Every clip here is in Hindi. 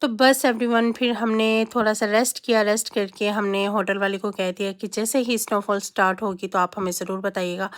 तो बस एवरीवन फिर हमने थोड़ा-सा रेस्ट किया, रेस्ट करके हमने होटल वाले को कह दिया कि जैसे ही स्नोफॉल स्टार्ट होगी तो आप हमें ज़रूर बताइएगा।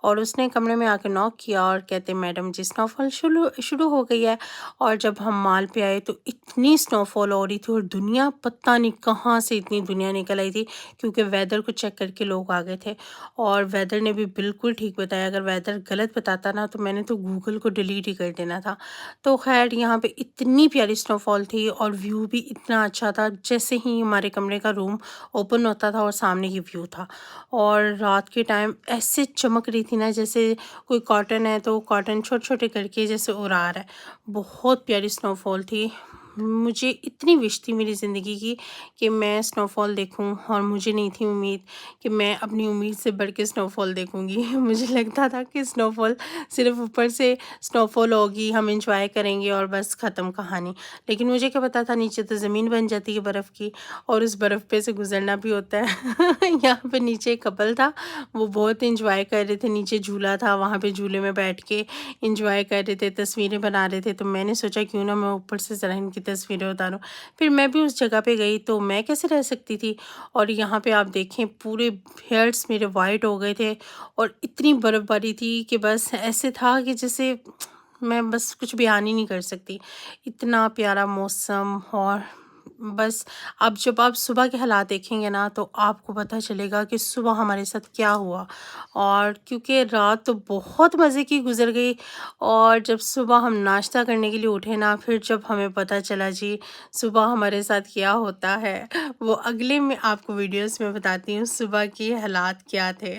और उसने कमरे में आके नॉक किया और कहते मैडम जी स्नोफॉल शुरू शुरू हो गई है। और जब हम मॉल पे आए तो इतनी स्नोफॉल हो रही थी और दुनिया पता नहीं कहाँ से इतनी दुनिया निकल आई थी, क्योंकि वेदर को चेक करके लोग आ गए थे। और वेदर ने भी बिल्कुल ठीक बताया, अगर वेदर गलत बताता ना तो मैंने तो गूगल को डिलीट ही कर देना था। तो ख़ैर यहाँ पे इतनी प्यारी स्नोफॉल थी और व्यू भी इतना अच्छा था, जैसे ही हमारे कमरे का रूम ओपन होता था और सामने ही व्यू था। और रात के टाइम ऐसे चमक रही थी ना, जैसे कोई कॉटन है तो कॉटन छोटे-छोटे करके जैसे उड़ा रहा है। बहुत प्यारी स्नोफॉल थी। मुझे इतनी विश थी मेरी ज़िंदगी की कि मैं स्नोफॉल देखूं, और मुझे नहीं थी उम्मीद कि मैं अपनी उम्मीद से बढ़ के स्नोफॉल देखूंगी। मुझे लगता था कि स्नोफॉल सिर्फ ऊपर से स्नोफॉल होगी, हम इंजॉय करेंगे और बस ख़त्म कहानी। लेकिन मुझे क्या पता था नीचे तो ज़मीन बन जाती है बर्फ़ की, और उस बर्फ़ पे से गुज़रना भी होता है। यहाँ पे नीचे एक कपल था, वो बहुत इंजॉय कर रहे थे, नीचे झूला था, वहाँ पे झूले में बैठ के इंजॉय कर रहे थे, तस्वीरें बना रहे थे। तो मैंने सोचा क्यों ना मैं ऊपर से ज़रा इनकी तस्वीरें उतारूँ। फिर मैं भी उस जगह पे गई तो मैं कैसे रह सकती थी। और यहाँ पे आप देखें पूरे हेयर्स मेरे वाइट हो गए थे, और इतनी बर्फ़बारी थी कि बस ऐसे था कि जैसे मैं बस कुछ बयान ही नहीं कर सकती। इतना प्यारा मौसम। और बस अब जब आप सुबह के हालात देखेंगे ना तो आपको पता चलेगा कि सुबह हमारे साथ क्या हुआ। और क्योंकि रात तो बहुत मज़े की गुज़र गई, और जब सुबह हम नाश्ता करने के लिए उठे ना, फिर जब हमें पता चला जी सुबह हमारे साथ क्या होता है, वो अगले मैं आपको वीडियोज़ में बताती हूँ सुबह के हालात क्या थे।